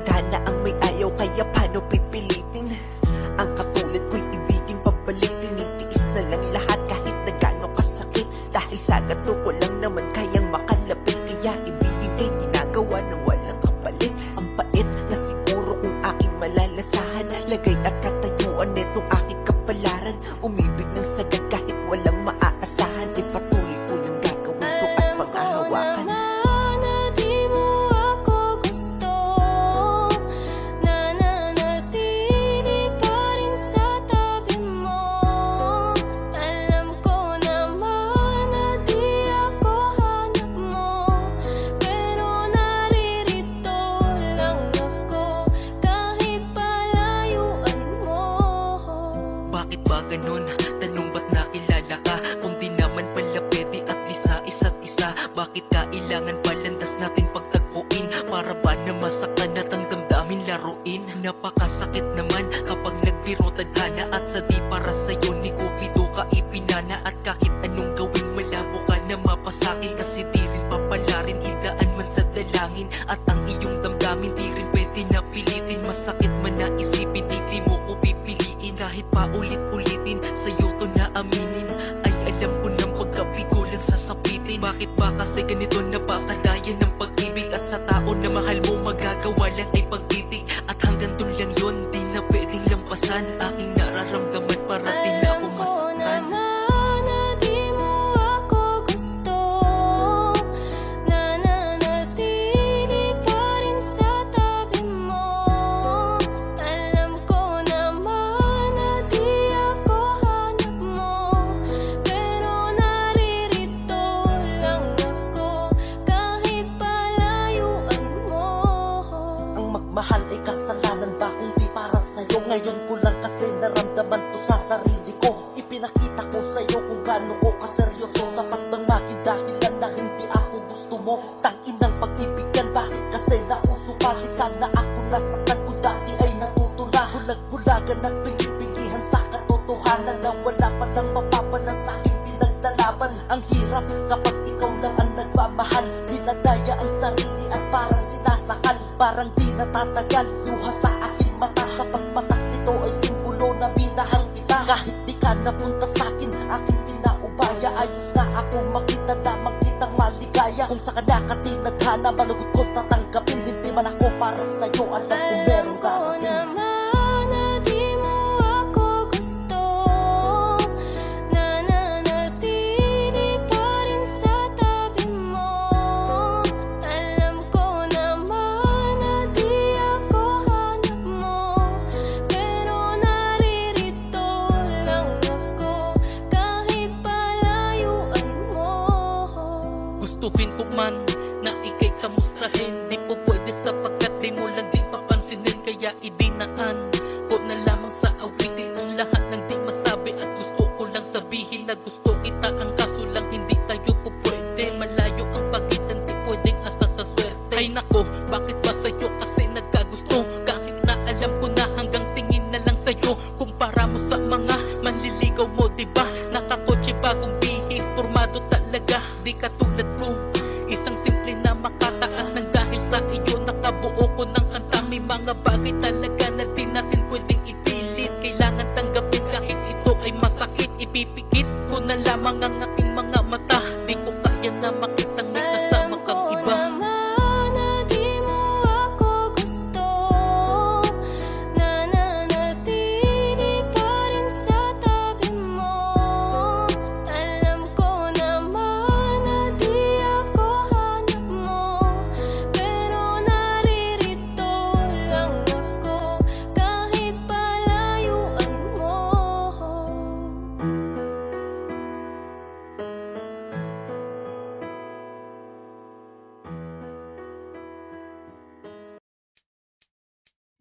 tadhana ang may ayaw, kaya paano pipilitin? Ang katulad ko'y ibigin pabalik, tinitiis na lang lahat kahit na gaano kasakit. Dahil sa gato ko lang naman kayang makalapit, kaya ibigin kay ginagawa na walang kapalit. Ang pait na siguro kung aking malalasahan, lagay at katayuan netong aking kapalaran. Umibig ng sagad kahit walang maaasahan, ay patuloy ko lang gagawin to at panghahawakan. Bakit ba ganun? Tanong ba't nakilala ka? Kung di naman pala pwede at least sa isa't isa. Bakit kailangan palandas natin pagtagpuin? Para ba na masakan at ang damdamin laruin? Napakasakit naman kapag nagbiro tadhana, at sa di para sa'yo ni Cupido ka ipinana. At kahit anong gawin malabo ka na mapasakit, kasi di rin papalarin, idaan man sa dalangin. At ang iyong damdamin di rin pwede na pilitin. Masakit man na isipin, di mo ko pipiliin. Kahit pa ulit-ulitin, sa'yo to na aminin, ay alam ko nang pagkabigo lang sasapitin. Bakit ba kasi ganito napakadaya ng pag-ibig? At sa tao na mahal mo magagawa lang ay pagtitig. At hanggang dun lang yun, di na pwedeng lampasan. Aking nararamdaman para di na ako masaktan. Mahal ay kasalanan ba kung di para sa'yo? Ngayon ko lang kasi naramdaman to sa sarili ko. Ipinakita ko sa'yo kung gaano ko kaseryoso. Sapat bang maging dahilan na hindi ako gusto mo? Tanginang pag-ibig yan, bakit kasi nauso pa? Di sana ako nasaktan ko dati ay natutula. Bulag-bulagan at bingi-bingihan sa katotohanan na wala palang mapapalan sa aking pinaglalaban. Ang hirap kapag ikaw lang ang nagmamahal, dinadaya ang sarili at parang sinasakal. Parang di natatagal, luha sa aking mata. Sa pagpatak nito ay simbolo na minahal kita. Kahit di ka napunta sa'kin, aking pinaubaya. Ayos na ako makita lamang kitang maligaya. Kung sa ka tinadhana, malugot ko tatanggapin. Hindi man ako para sa'yo, alam ko merong darating. Gustuhin ko man na ikay kamustahin, di po pwede sapagkat di mo lang din papansinin. Kaya idinaan ko na lamang sa awitin ang lahat ng di masabi. At gusto ko lang sabihin na gusto kita, ang kaso lang hindi tayo po pwede. Malayo ang pagitan, di pwedeng asa sa swerte. Ay nako, bakit ba sa'yo kasi nagkagusto? Kahit na alam ko na hanggang tingin na lang sa'yo. Kumpara mo sa mga manliligaw mo, diba? Nakakotse bagong bihis, formado talaga, di katulad ko. Isang simple na makataan ng dahil sa iyo nakabuo ko ng kanta. May mga bagay talaga na di natin pwedeng ipilit. Kailangan tanggapin kahit ito ay masakit. Ipipikit ko na lamang ang aking mga mata. Di ko kaya na makitang may kasama kang iba.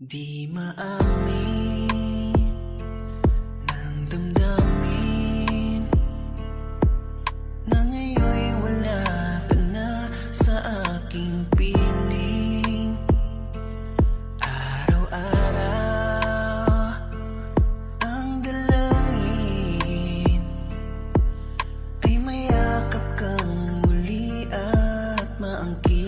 Di maamin ng damdamin na ngayon'y wala ka na sa aking piling. Araw-araw ang dalangin ay mayakap kang muli at maangkin.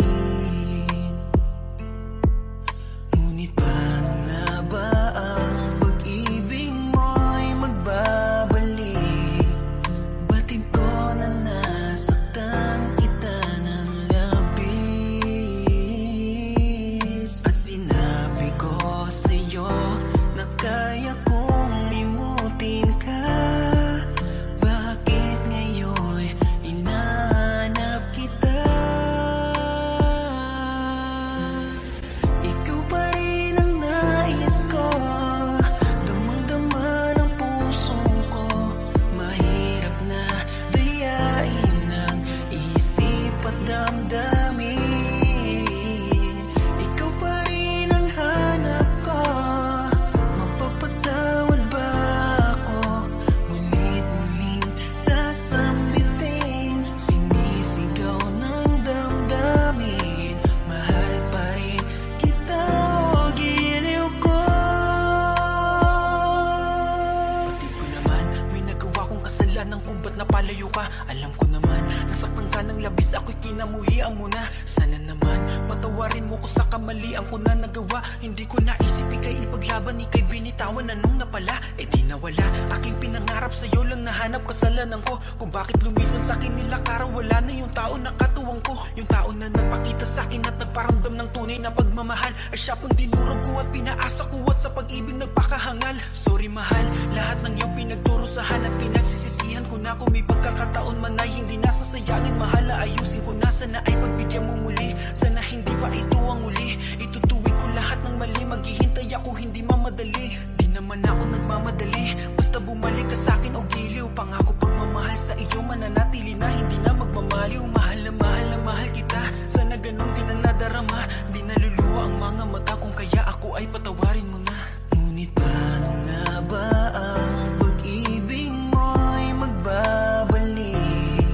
nagawa. Hindi ko naisip ika'y ipaglaban, ika'y binitawan. Anong napala? Eh di nawala. Aking pinangarap sa'yo lang nahanap kasalanan ko. Kung bakit lumisan sa'kin nilakaran, wala na yung tao na katuwang ko. Yung tao na nagpakita sa'kin at nagparamdam ng tunay na pagmamahal. Ay siya pong dinurog ko at pinaasa ko at sa pag-ibig nagpakahangal. Sorry mahal, lahat ng iyong pinagdurusahan at pinagsisisihan ko na. Kung may pagkakataon man ay hindi nasasayangin, mahal, ayusin ko na. Sana ay pagbigyan mo muli, sana hindi pa ito ang uli. Itutuwid ko lahat ng mali, maghihintay ako hindi mamadali. Di naman ako nagmamadali, basta bumalik ka sa'kin o giliw. Pangako pagmamahal sa iyo mananatili na, hindi na magmamaliw. Mahal na mahal kita, sana ganun din ang nadarama. Di naluluwa ang mga mata, kung kaya ako ay patawarin mo na. Ngunit paano nga ba ang pag-ibig mo'y magbabalik?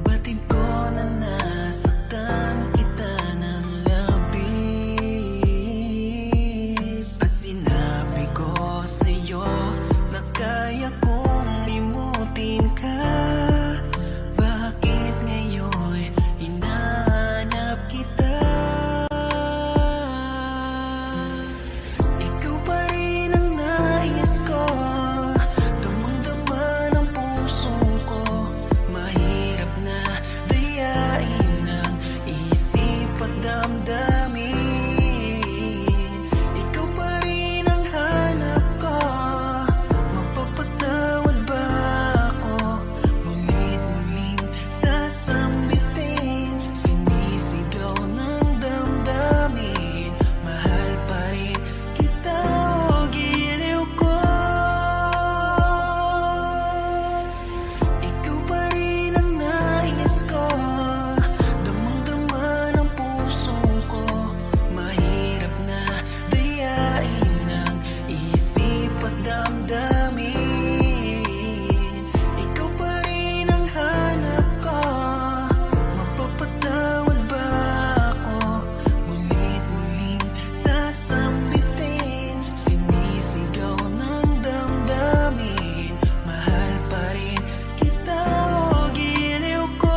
Batid ko na nasaktan kita ng labis, at sinabi ko sa'yo na kaya kong limutin ka. Bakit ngayon hinahanap kita? Ikaw pa rin ang nais ko, damang-dama ng puso ko. Mahirap na dayain ng isip at damdamin. Ikaw pa rin ang hanap ko, mapapatawad ba ako? Mulit-muling sasambitin, sinisigaw ng damdamin. Mahal pa rin kita o giliw ko. Ikaw pa rin ang nais ko, damang-dama ng puso ko. Mahirap na dayain ng isip at damdamin. Ikaw pa rin ang hanap ko, mapapatawad ba ako? Mulit-muling sasambitin, sinisigaw ng damdamin. Mahal pa rin kita o giliw ko.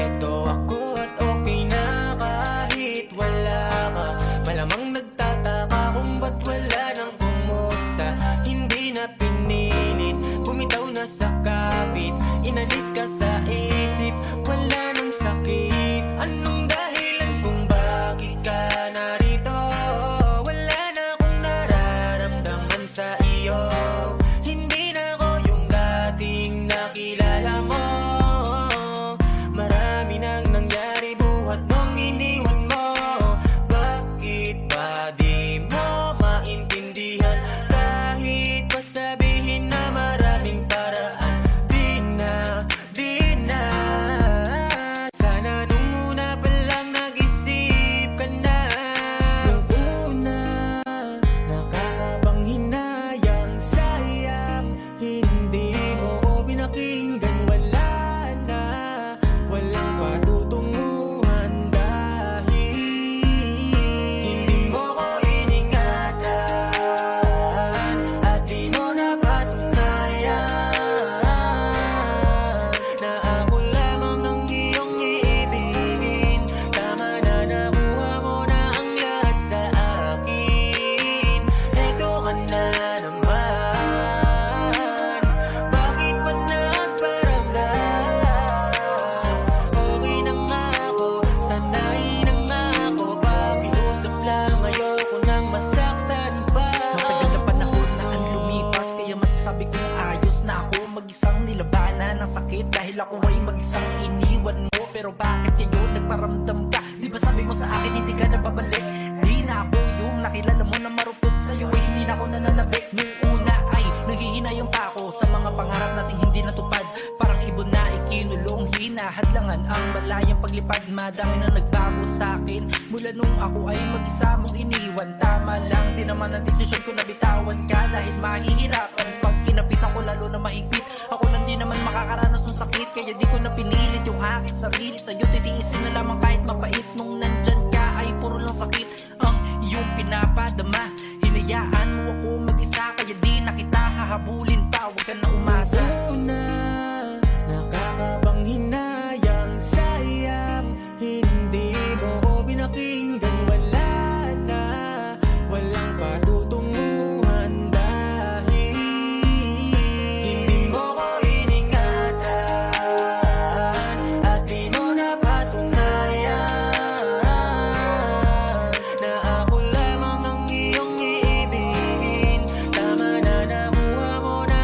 Eto ako at okay na kahit wala ka. Malamang nagtataka kung ba't wala nang kumusta. Hindi na pinilit, bumitaw na sa kapit. Inalis ka sa isip, wala nang sakit. Anong dahilan kung bakit ka narito? Wala na akong nararamdaman sa iyo. Hindi na ako yung dating nakilala mo. Marami nang nangyari, buhat mong iniwan mo. Bakit ba di mo maintindihan? Kahit pa sabihin na maraming paraan, di na sana nung una pa lang nag-isip ka na. Nung una, nakakapanghinayang, sayang hindi mo ko pinakinggan. Wala na, walang patutunguhan dahil hindi mo ko iningatan at di mo napatunayan na ako lamang ang iyong iibigin. Tama na, nakuha mo na ang lahat sa akin. Eto ka na naman, bakit pa nagparamdam? Okay na nga ako, sanay na nga ako. Pakiusap lang, ayoko nang masaktan pa. Matagal na panahon na ang lumipas, kaya masasabi kong ayos na ako. Mag-isang nilabanan ng sakit dahil ako ay mag-isang iniwan mo. Pero bakit ngayon nagparamdam ka? Di ba sabi mo sa akin hindi ka na babalik? Di na ako yung nakilala mo na marupot sa'yo, ay hindi na ako nananabik. Nung una ay nanghihinayang pa ako sa mga pangarap nating hindi natupad. Parang ibon na ikinulong, hinahadlangan ang malayang paglipad. Madami na nagbago sa akin mula nung ako ay mag-isa mong iniwan. Tama tama lang din naman ang desisyon ko na bitawan ka. Dahil mahihirapan pag kinapitan ko lalo na mahigpit. Ako lang di naman makakaranas ng sakit, kaya di ko na pinilit yung aking sarili. Sa'yo titiisin na lamang kahit mapait. Nung nandyan ka ay puro lang sakit ang iyong pinapadama. Hinayaan mo ako mag-isa, kaya di na kita hahabulin pa. Huwag ka na umasa. Una, nakakabang hinayang sayang, hindi mo ko pinakinggan. Wala na, walang patutunguhan dahil hindi mo ko iningatan at di mo napatunayan na ako lamang ang iyong iibigin. Tama na, nakuha mo na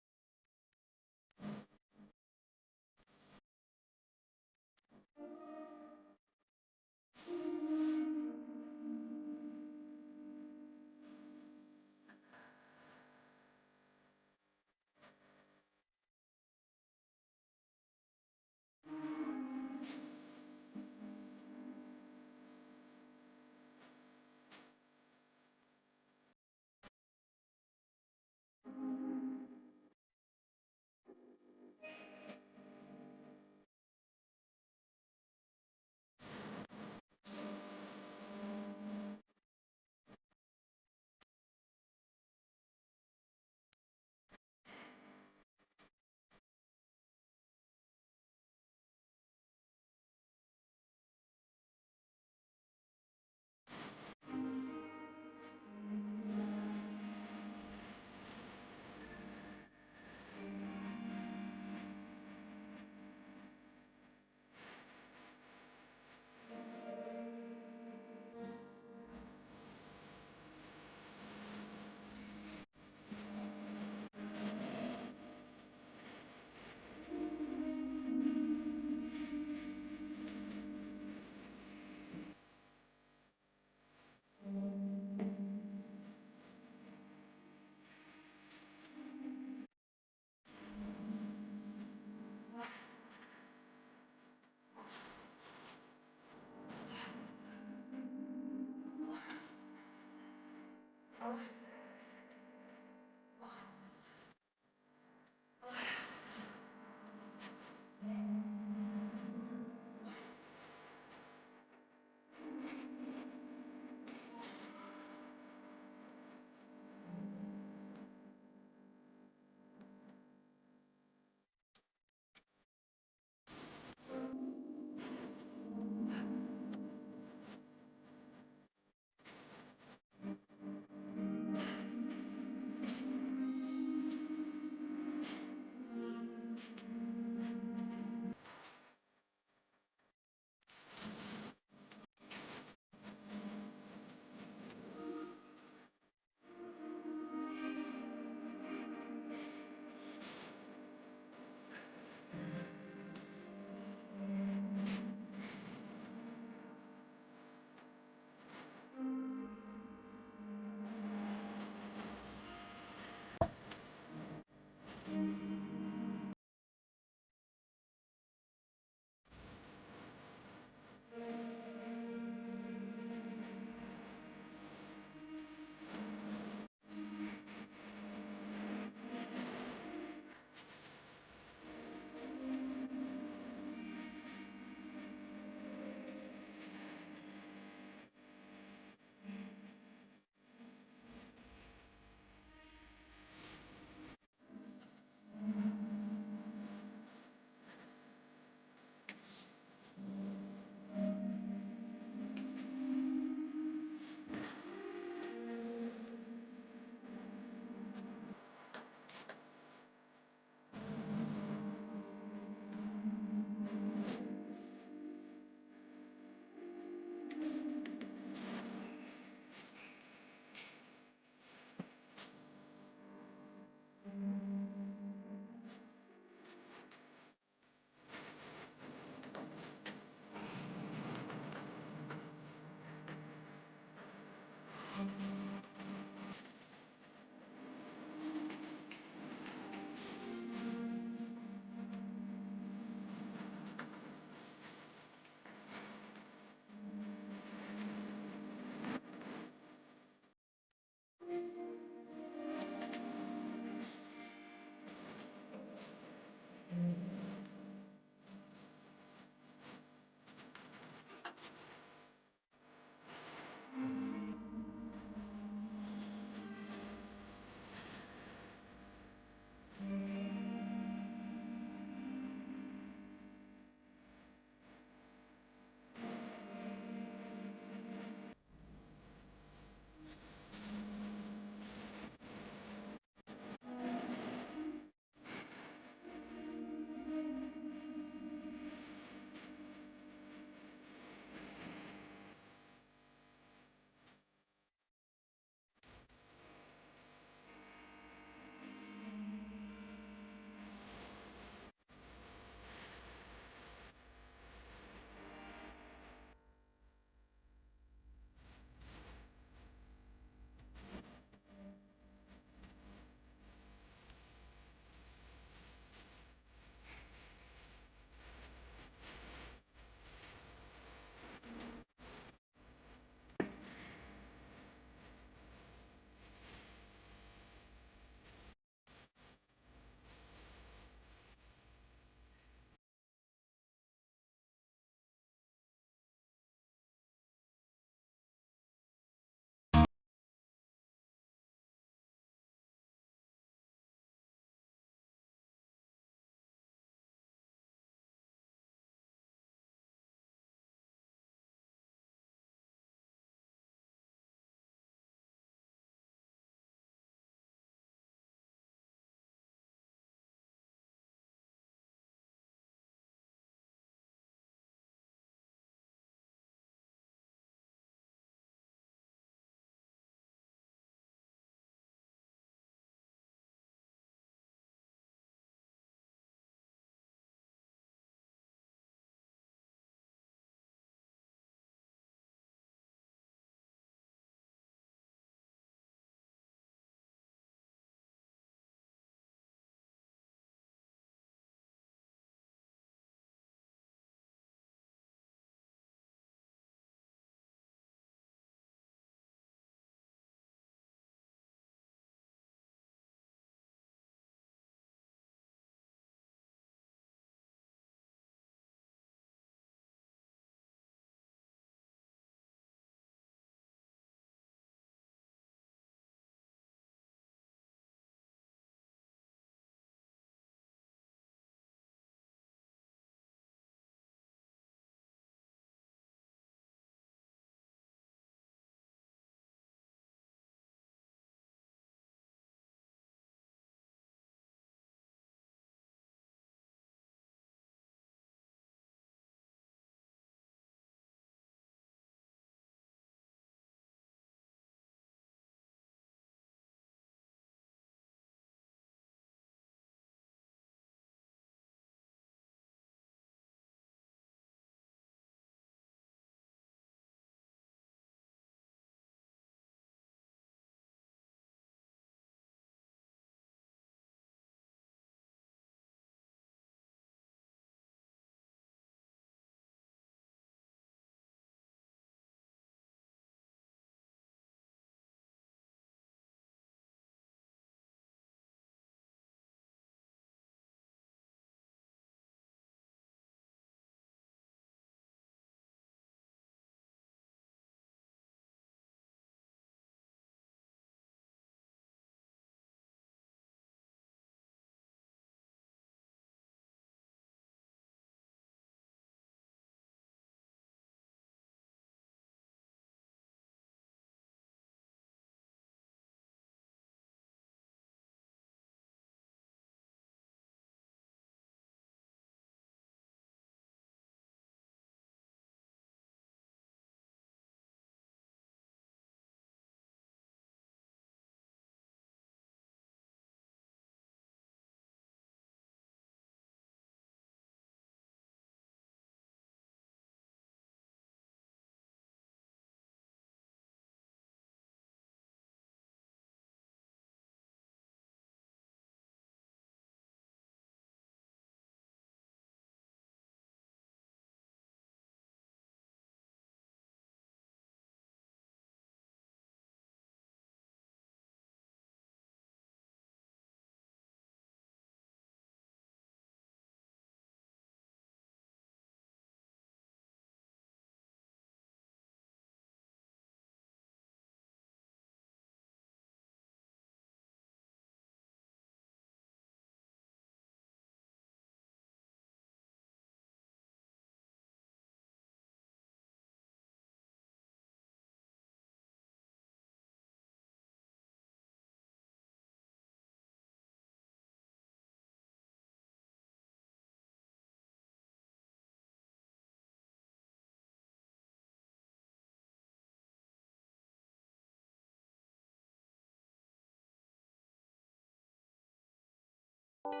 Parang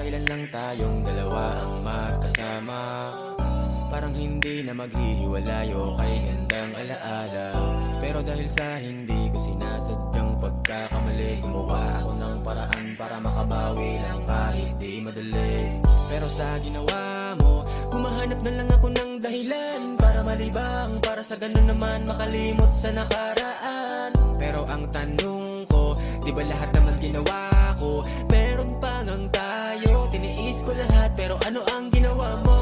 kailan lang tayong dalawa ang magkasama. Parang hindi na maghihiwalay o kay gandang alaala. Pero dahil sa hindi ko sinasadyang pagkakamali, gumawa ako ng paraan para makabawi lang kahit di madali. Pero sa ginawa mo, humahanap na lang ako ng dahilan para malibang, para sa ganun naman makalimot sa nakaraan. Pero ang tanong ko, di ba lahat naman ginawa ko? Meron pa ngang tayo, tiniis ko lahat, pero ano ang ginawa mo?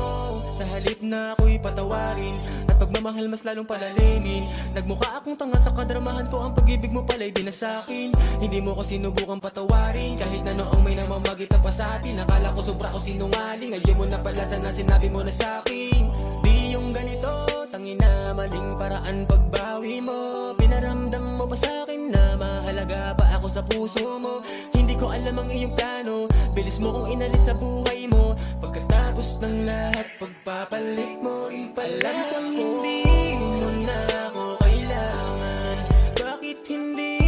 Sa halip na ako'y patawarin at pagmamahal mas lalong palalimin, nagmukha akong tanga sa kadramahan ko. Ang pag-ibig mo pala'y di na sa'kin. Hindi mo ko sinubukang patawarin kahit na noong may namamagitan pa sa atin. Akala ko sobra ko sinungaling, ngayon mo na pala sana sinabi mo na sa'kin. Di yung ganito, tangina maling paraan pagbawi mo. Pinaramdam mo ba sa'kin na mahalaga pa ako sa puso mo? Hindi ko alam ang iyong plano, bilis mo kong inalis sa buhay mo. Pagkatapos ng lahat, pagpapalit mo rin pala. Alam kong hindi mo na ako kailangan. Bakit hindi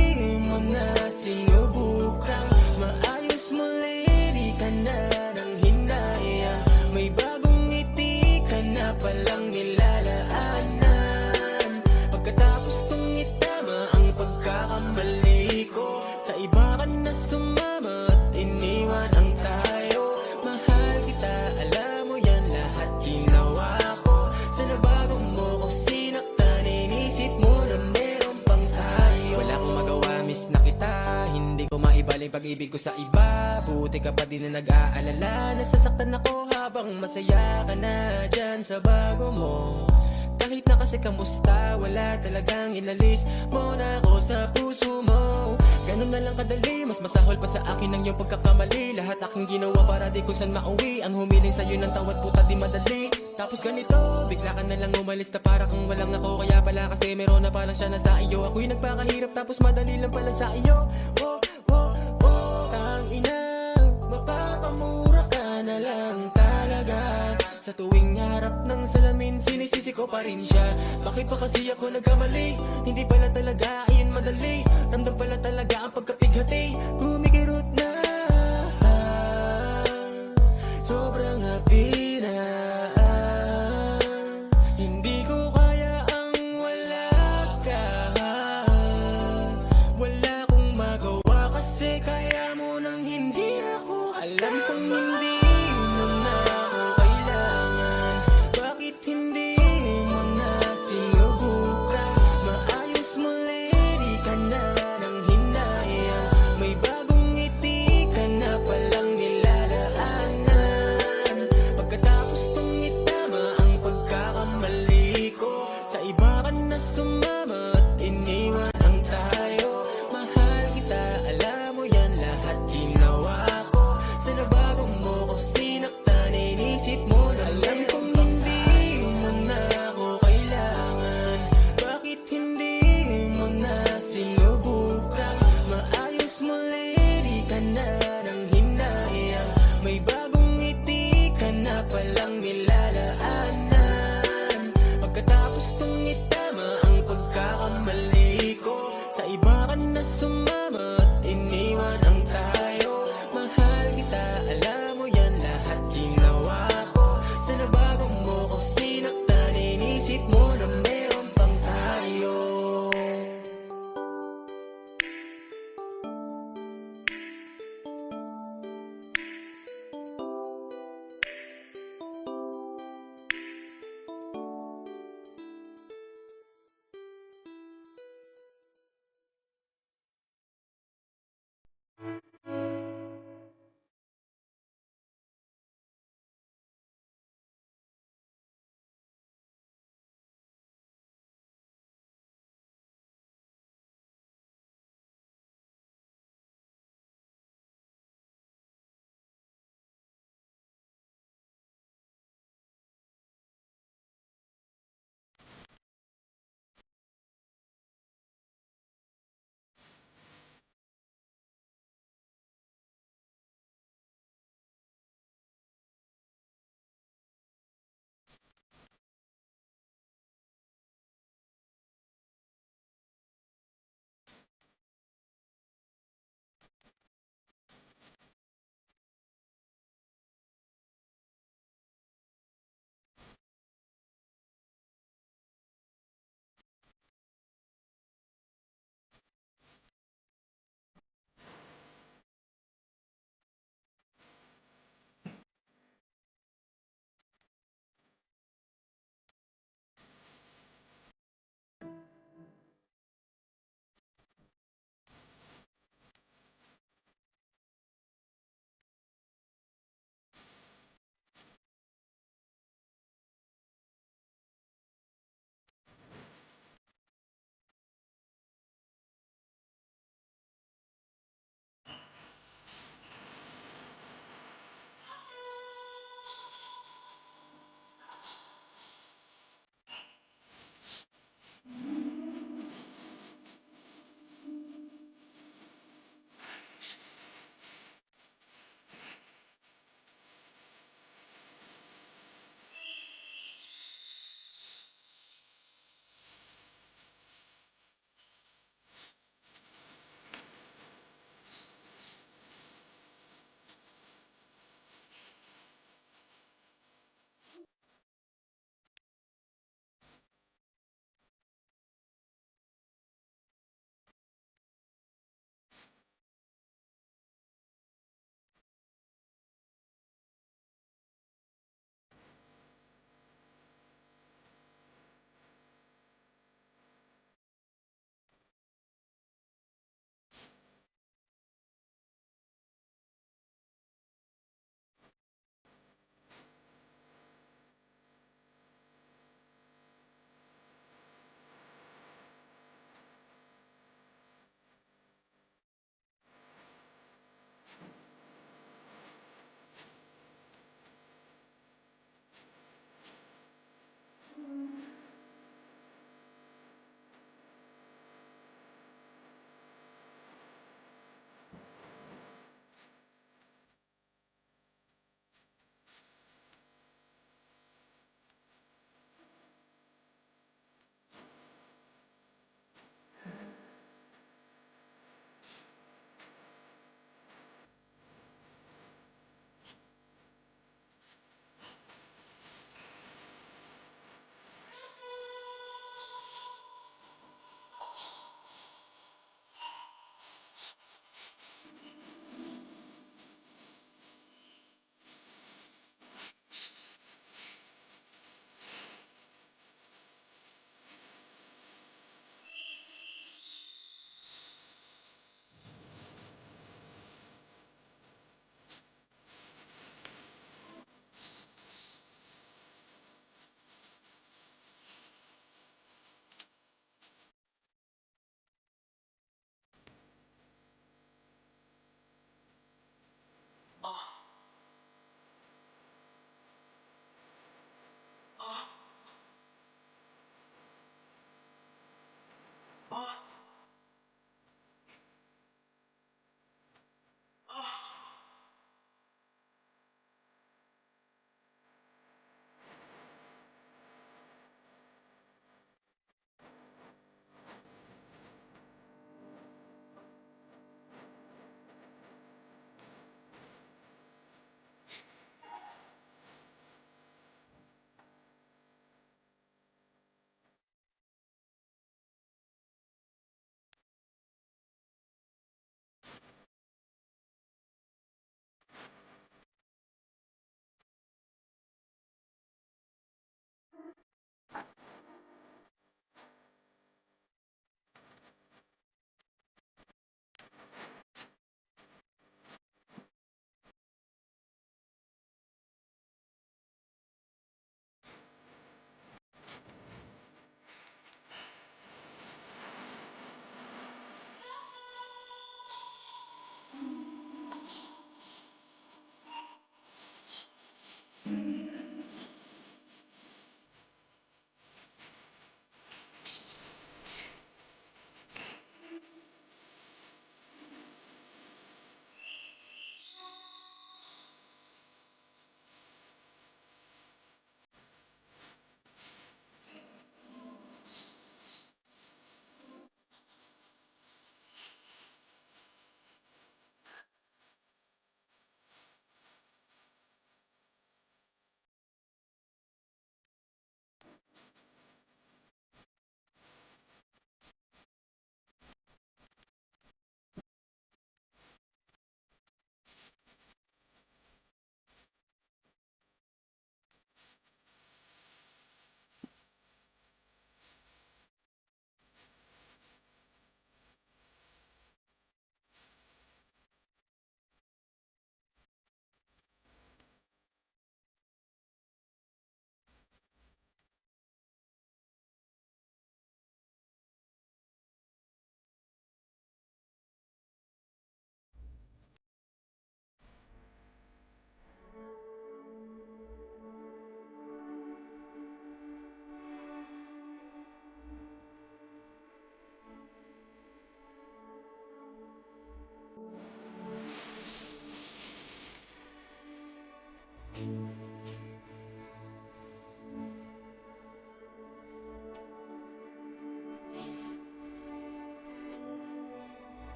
mo na sinubukang maayos mo, lady ka na ng hinayang? May bagong ngiti ka na palang nilalaanan. Pagkatapos kong itama ang pagkakamali ko, sa iba ka na sumama at iniwan ang tayo. Mahal kita, alam mo yan, lahat ginawa ko. Sa nabago mo ko sinaktan, inisip mo na meron pang tayo. Wala akong magawa, miss na kita, hindi ko maibaling pag-ibig ko sa iba. Buti ka pa din na nag-aalala, nasasaktan ako habang masaya ka na dyan sa bago mo. Kahit na kasi kamusta, wala talagang inalis mo na ako sa puso mo. Ganun na lang kadali, mas masahol pa sa akin ang iyong pagkakamali. Lahat aking ginawa para di ko saan mauwi, ang humiling sa'yo ng tawad puta di madali. Tapos ganito, bigla ka na lang umalis na para kang walang ako. Kaya pala kasi meron na palang siya na sa iyo. Ako'y nagpakahirap tapos madali lang pala sa iyo. Oh, oh, oh, tangina, mapapamura ka na lang talaga. Sa tuwing harap ng salamin, sinisisi ko pa rin siya. Bakit pa kasi ako nagkamali? Hindi pala talaga ayun madali. Ramdam pala talaga ang pagkapighati. Kumikirot na, sobrang happy na. Hindi ko kaya ang wala ka. Wala kong magawa kasi kaya mo nang hindi ako kasama. Alam kong hindi mo na ako kailangan. Bakit hindi mo na sinubukan maayos mo, lady ka na ng hinayang? May bagong ngiti ka na palang nilalaanan. Pagkatapos kong itama ang pagkakamali ko, sa iba ka na sumama at iniwan ang tayo. Mahal kita, alam mo yan, lahat ginawa ko. Sa nabago mo ko sinaktan, inisip mo na alam kong hindi mo na ako kailangan. Bakit hindi mo na sinubukan maayos mo, lady ka na ng hinayang? May bagong ngiti ka na palang nilalaanan. Pagkatapos kong itama ang pagkakamali ko, sa iba ka na sumama at iniwan ang tayo. Mahal kita, alam mo yan, lahat ginawa ko.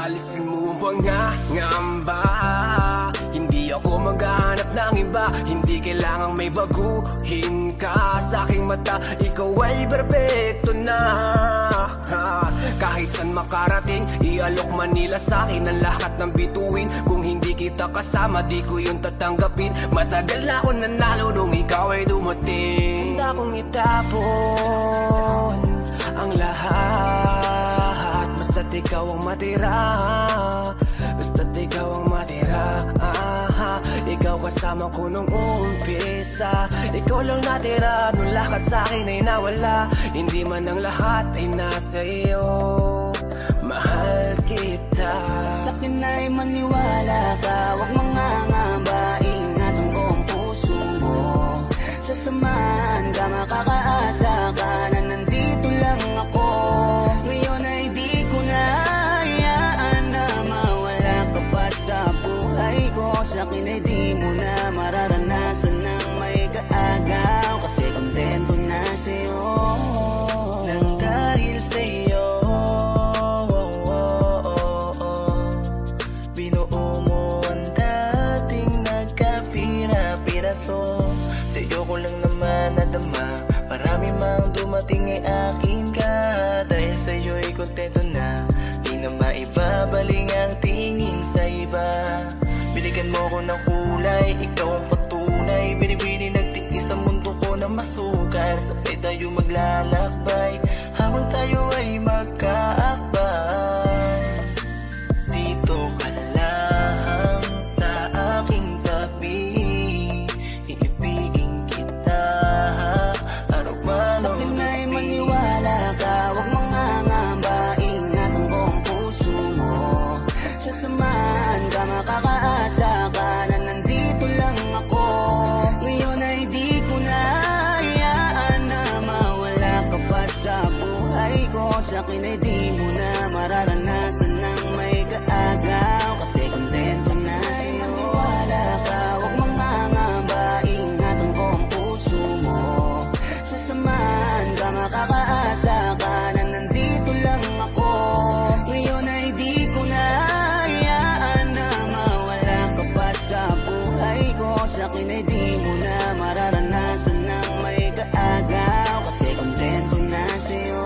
Alisin mo ang pangangamba. Hindi ako maghahanap ng iba. Hindi kailangang may baguhin ka. Sa aking mata, ikaw ay perfecto na. Kahit saan makarating, ialok man nila sa'kin ang lahat ng bituin. Kung hindi kita kasama, di ko yun tatanggapin. Matagal na ako nanalo nung ikaw ay dumating. Handa kong itapon ang lahat, basta't ikaw ang matira. Basta't ikaw ang matira. Ikaw kasama ko nung umpisa. Ikaw lang natira nung lahat sa'kin ay nawala. Hindi man ang lahat ay nasa iyo. Mahal kita. Sa'kin ay maniwala ka, huwag mangangamba. Ingatan ko ang puso mo. Sasamahan ka, makakaasa ka na nandito lang ako. Ngayon ay di ko na hayaan na mawala ka pa sa buhay ko. Sa'kin ay di mo na mararanasan ng may kaagaw. Kasi kontento na sa'yo. Nang dahil sa'yo, binuo mo ang dating nagkapira-piraso. Sa'yo ko lang naman nadama, marami mang dumating ay akin ka. Dahil sa'yo'y kontento na, di na maibabaling ang tingin sa iba. Binigyan mo ko ng kulay, ikaw ang patunay. Binibini nagtiis sa mundo ko na masukan. Sabay tayo maglalakbay, habang tayo ay magkaakbay. Dito ka lang sa aking tabi, iibigin kita araw man o Sa'kin ay maniwala ka, huwag mangangamba. Ingatan ko ang puso mo. Sasamahan ka, makakaasa ka na nandito lang ako. Ngayon ay di ko na hayaan na mawala ka pa sa buhay ko. Sa'kin ay di mo na mararanasan ng may kaagaw. Kasi kontento na sa'yo. Maniwala ka, huwag mangangamba. Ingatan ko ang puso mo. Sasamahan ka, makakaasa ka na nandito lang ako. Ngayon ay di ko na hayaan na mawala ka pa sa buhay ko. Sa'kin ay di mo na mararanasan ng may kaagaw. Kasi kontento na sa'yo.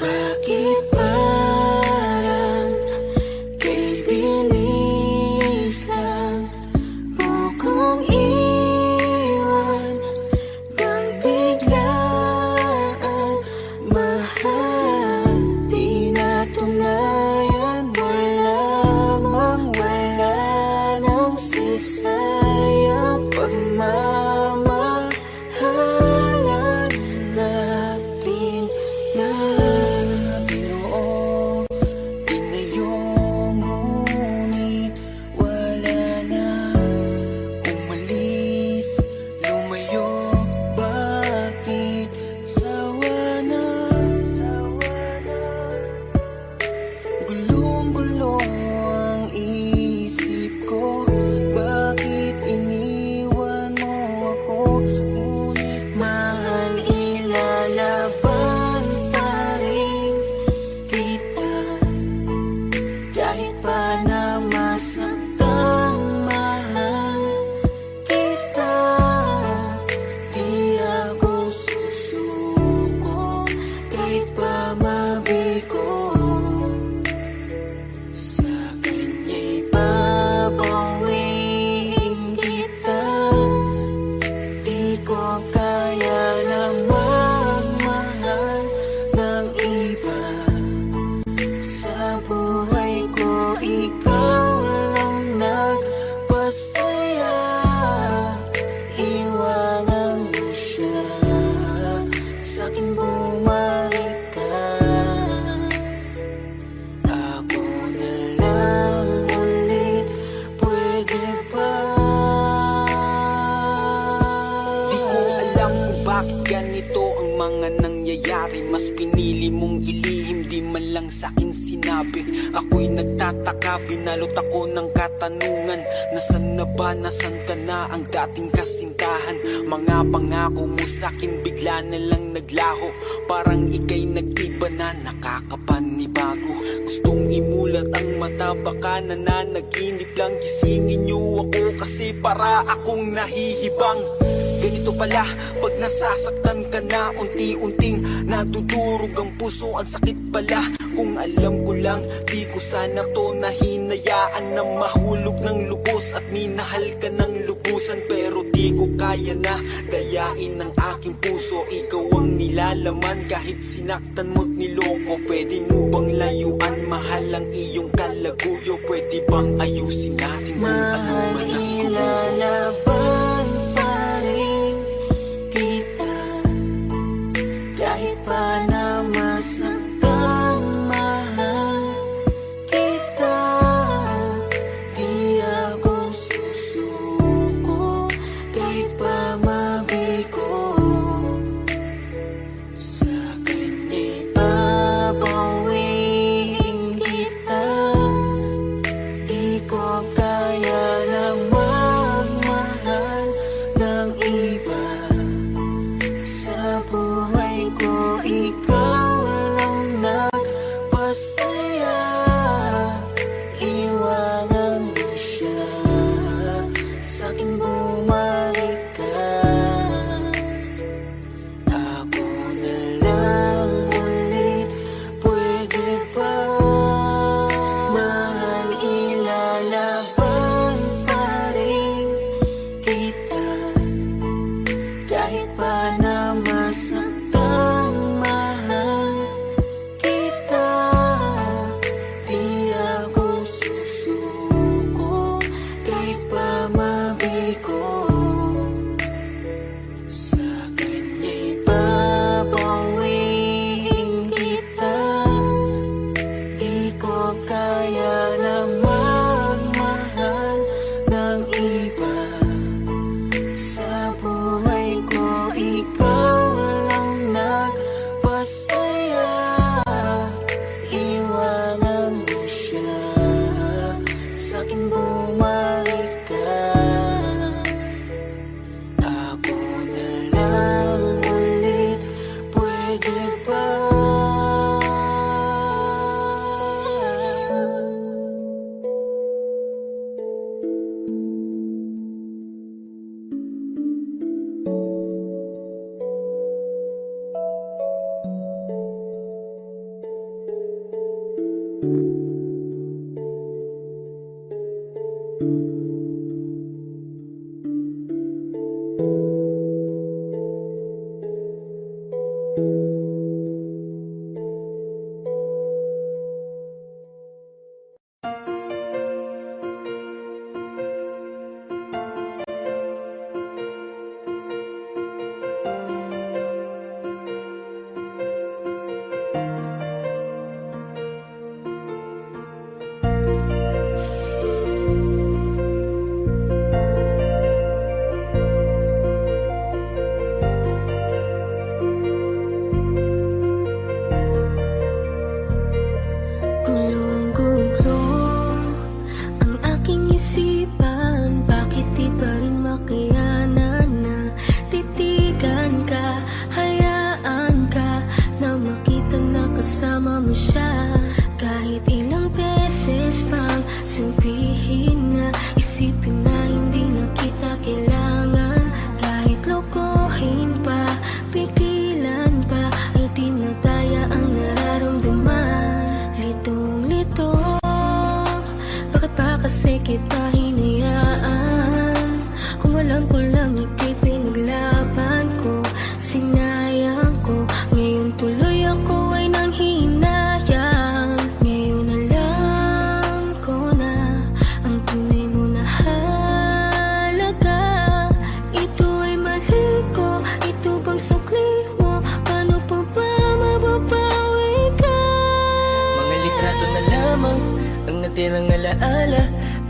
Bakit parang kay bilis lang mo kong iwan nang biglaan? Mahal, di natunayan mo lamang, wala nang sisayang pagmamahalan natin na Binuo, tinayo, ngunit wala na. Umalis, lumayo, bakit sawa na? Gulong-gulo ang isip ko, bakit iniwan mo mga nangyayari, mas pinili mong ilihim, di man lang sa'kin sinabi. Ako'y nagtataka, binalot ako ng katanungan. Nasaan na ba, nasan ka na ang dating kasintahan? Mga pangako mo sa'kin bigla na lang naglaho, parang ika'y nag-iba na, nakakapanibago. Gustong imulat ang mata, baka nananaginip lang. Gisingin niyo ako kasi para akong nahihibang. Ganito pala, pag nasasaktan ka na, unti-unting nadudurog ang puso, ang sakit pala. Kung alam ko lang, di ko sana to nahinayaan na mahulog ng lubos at minahal ka ng lubusan. Pero di ko kaya na dayain ng aking puso, ikaw ang nilalaman kahit sinaktan mo't niloko. Pwede mo bang layuan, mahal ang iyong kalaguyo? Pwede bang ayusin natin kung ano man ang Ilalaban pa rin kita kahit pa na masaktan, mahal kita. Di ako susuko kahit pa mabigo. Sa kanya'y babawiin kita. Di ko kaya lang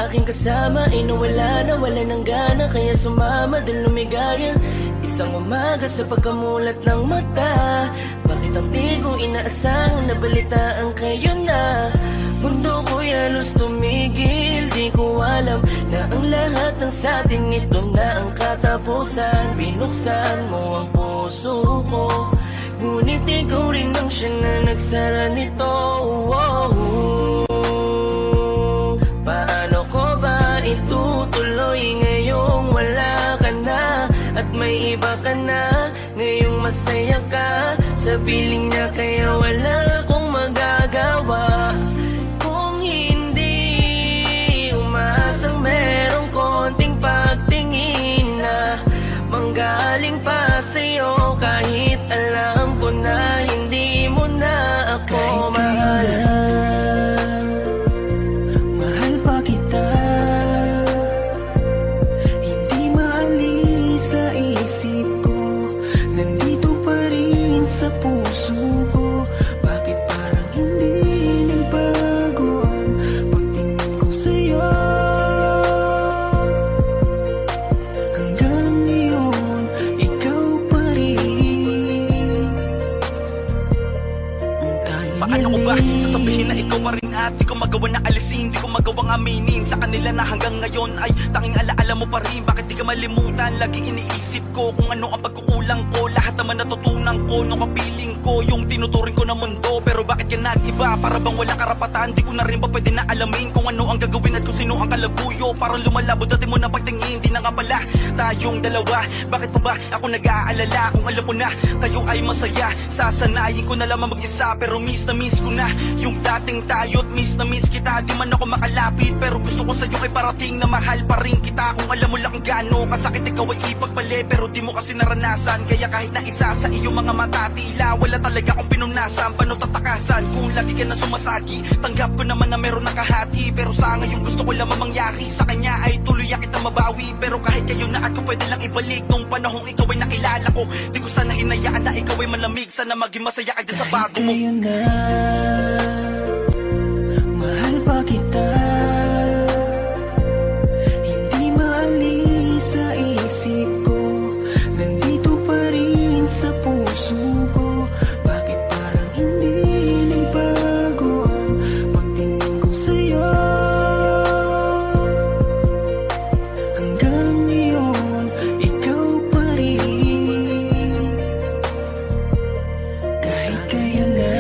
aking kasama ay nawala ng gana, kaya sumama dun lumigaya. Isang umaga sa pagkamulat ng mata, bakit ang di ko inaasahan na balitaan kayo na? Mundo ko'y halos tumigil, di ko alam na ang lahat ng satin ito na ang katapusan. Binuksan mo ang puso ko, ngunit ikaw rin ang siya na nagsara nito. Paano ko ba itutuloy ngayong wala ka na at may iba ka na? Ngayong masaya ka sa feeling niya, kaya wala akong magagawa. Kung hindi umasang merong konting pagtingin na manggaling pa sa'yo, kahit alam ko na hindi mo na ako mahal. Mahal pa kita, hindi maalis sa isip ko, nandito pa rin sa puso ko. Bakit parang hindi nagbago ang pagtingin ko sa'yo? Hanggang ngayon, ikaw pa rin ang Paano ko ba sasabihin na ikaw pa rin at di ko magawa na alisin, di ko magawang aminin sa kanila na hanggang ngayon ay tanging alaala mo pa rin. Bakit di ka malimutan? Lagi iniisip ko kung ano ang pagkukulang ko. Lahat naman natutunan ko nung kapiling ko yung tinuturing ko na mundo. Pero bakit ka nag-iba? Para bang walang karapatan? Di ko na rin ba pwede na alamin kung ano ang gagawin at kung sino ang kalaguyo? Parang lumalabo dati mo na pagtingin, di na nga pala tayong dalawa. Bakit pa ba ako nag-aalala kung alam mo na tayo ay masaya? Sasanayin ko na lamang mag-isa, pero miss na miss ko na yung dating tayo at miss na miss kita. Di man ako makalapit, pero gusto ko sa'yo ay parating na mahal pa rin kita. Kung alam mo lang kung gaano kasakit ikaw ay ipagpali, pero di mo kasi naranasan. Kaya kahit na isa sa iyong mga mata, tila wala talaga akong pinunasan. Paano tatakasan kung lagi ka na sumasagi? Tanggap ko naman na meron nakahati, pero sa ngayon gusto ko lamang mangyari sa kanya ay tuluyan kita mabawi. Pero kahit kayo na at ko pwede lang ibalik nung panahong ikaw ay nakilala ko. Di ko sana hinayaan na ikaw ay malamig, sana maging masaya ka dyan sa bago mo. Ngayon na, mahal pa kita, hindi maalis sa isip ko, nandito pa rin sa puso ko. Bakit parang hindi nagbago ang pagtingin ko sa'yo? Hanggang ngayon, ikaw pa rin, kahit kailan.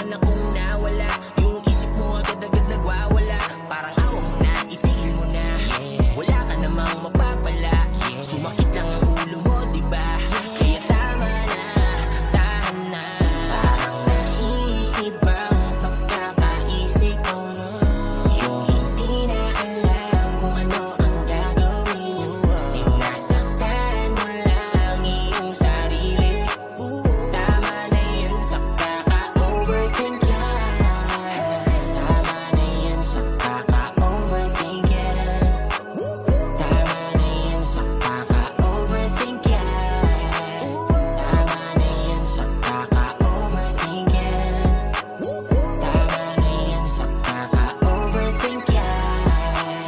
naman akong nawala. Yung isip mo agad-agad nagwawala. Parang awa mo na, itigil mo na. Wala ka namang mapapala. Sumakit lang ang ulo mo, diba? Kaya tama na, tahan na. Parang naisip ang sa kakaisip mo. Yung hindi na alam kung ano ang gagawin mo. Sinasaktan mo lang iyong sarili. Tama na yan sa kaka-overthink yan. Tama na yan sa kaka-overthink yan. Tama na yan sa kaka-overthink yan. Tama na yan sa kaka-overthink yan. Tama na yan sa kaka-overthink yan.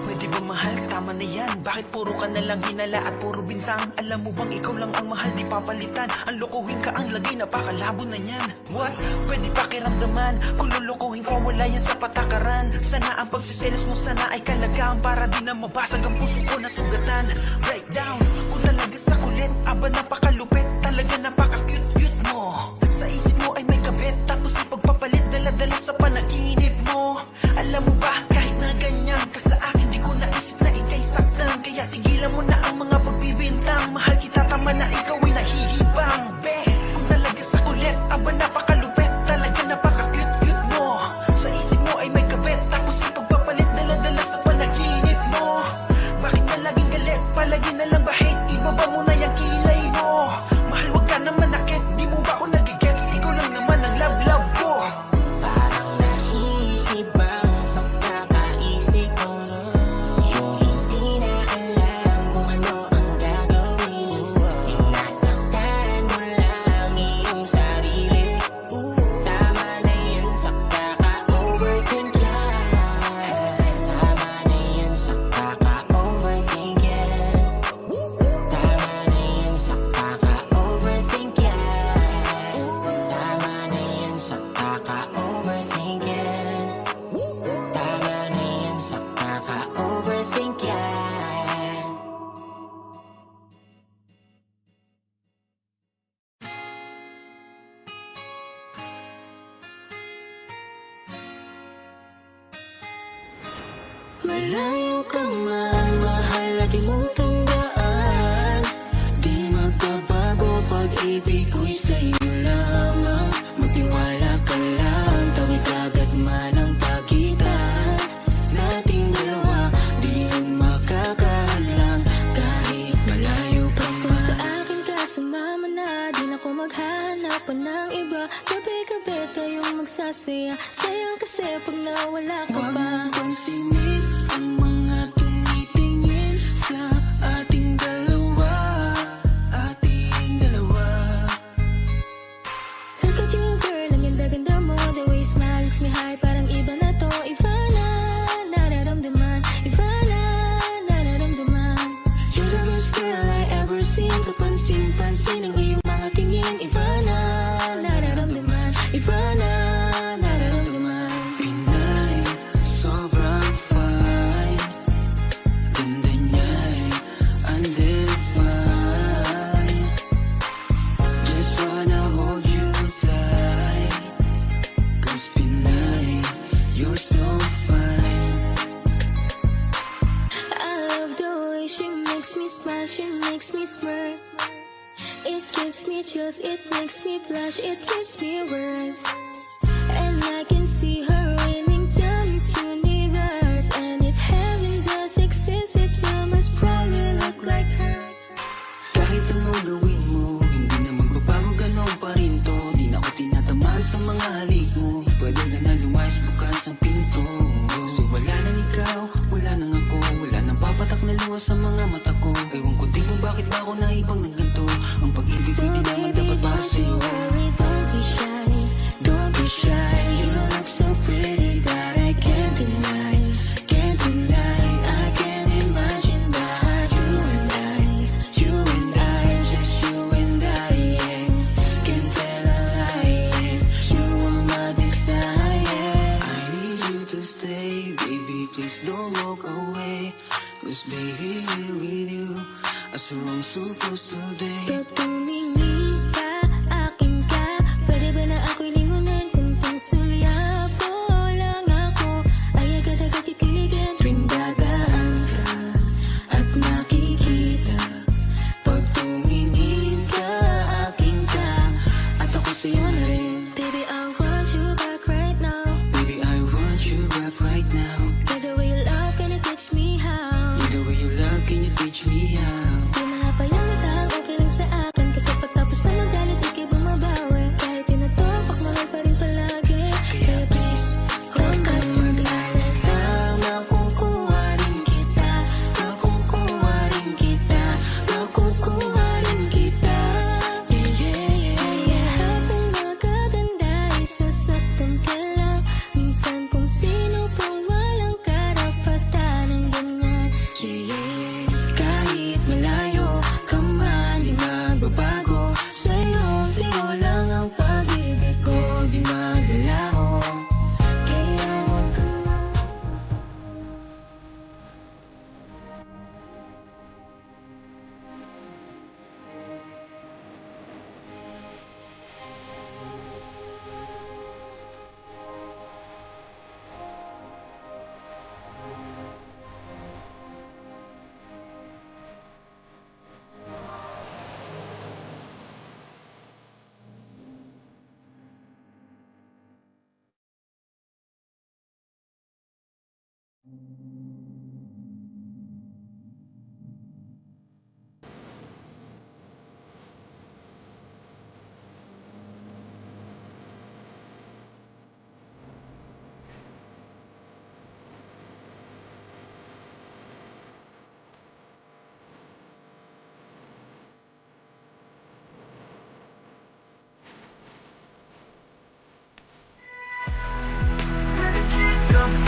Pwede ba mahal, tama na yan. Bakit puro ka na lang hinala at puro bintang? Alam mo bang ikaw lang ang mahal, di papalitan. Ang lokohin ka ang lagay, napakalabo na yan. What? Pwede pakiramdaman. Kung lulukuhin ko, wala yan sa patakaran. Sana ang pagsiselos mo sana ay kalagaan, para di na mabasag ang puso ko na sugatan. Breakdown, kung talaga sa kulit, aba napakalupit, talaga napaka-cute-cute mo. Sa isip mo ay may kabit, tapos ipagpapalit, dala-dala sa panaginip mo. Alam mo ba, kahit na ganyan ka sa akin, di ko naisip na ikay saktan. Kaya tigilan mo na ang mga pagbibintang. Mahal kita, tama na ikaw ay nahihibang. Be, kung talaga sa kulit, aba napakalupit, talaga napaka-cute-cute mo. Sa isip mo ay may kabit, tapos ipagpapalit, dala-dala sa panaginip mo. Bakit ka laging galit, palagi na lang bahit, ibaba mo na yung kilay mo. Mahal, wag ka naman nakit, di mo ba ako nagigets? Ikaw lang naman ang love-love ko. Parang naisip ang sa kakaisip mo. Yung hindi na alam kung ano ang gagawin mo. Sinasaktan mo lang iyong sarili. Tama na yan sa kaka-overthink yan. Tama na yan sa kaka-overthink yan. Tama na yan sa kaka-overthink yan. Tama na yan sa kaka-overthink yan. Tama na yan sa kaka-overthink yan. Malayo ka man, mahal at di mo tandaan. Di magbabago, pag-ibig ko'y sa'yo lamang. Magtiwala ka lang, tawid agad man ang pagitan nating dalawa, di yun makakahalang. Kahit malayo ka man, basta sa akin ka sumama na. Di na ko maghanap pa ng iba. Gabi-gabi tayong magsasaya. Sayang kasi pag nawala ka Huwag pa. mong pansinin ang mga tumitingin sa ating dalawa. Ating dalawa. Look at you girl, ang ganda-ganda mo. The way you smile makes me high, parang iba na to. Iba na, nararamdaman. Iba na, nararamdaman. You're the best girl I ever seen. Kapansin-pansin ang iyong mga tingin. Iba na, Nararamdaman, iba na, nararamdaman. Pinay, sobrang fine. Ganda niya'y undefined. Just wanna hold you tight. 'Cause Pinay, you're so fine. I love the way she makes me smile, she makes me smirk. It gives me chills, it makes me blush, it gives me words. And I can see her raining down this universe. And if heaven does exist, it will most probably look like her. Kahit anong gawin mo, hindi na magbabago, ganon pa rin to. Di na ako tinatamaan sa mga halik mo. Pwede na na lumayas, bukas ang pinto. So wala nang ikaw, wala nang ako. Wala nang papatak na luha sa mga mata ko. Ewan ko din kung bakit ba ako naibang ng ganito. Ang pag-ibig So hindi naman baby, dapat para don't you sa'yo. worry, don't be shy. Don't be shy, you look so pretty that I can't deny. Can't deny, I can't imagine that you and I, just you and I, yeah. Can't tell a lie, yeah. You are my desire. I need you to stay, baby, please don't walk away. 'Cause baby, here with you, as we're supposed to day. Pag tumingin ka, akin ka. Pwede ba na ako'y lingunan kung Some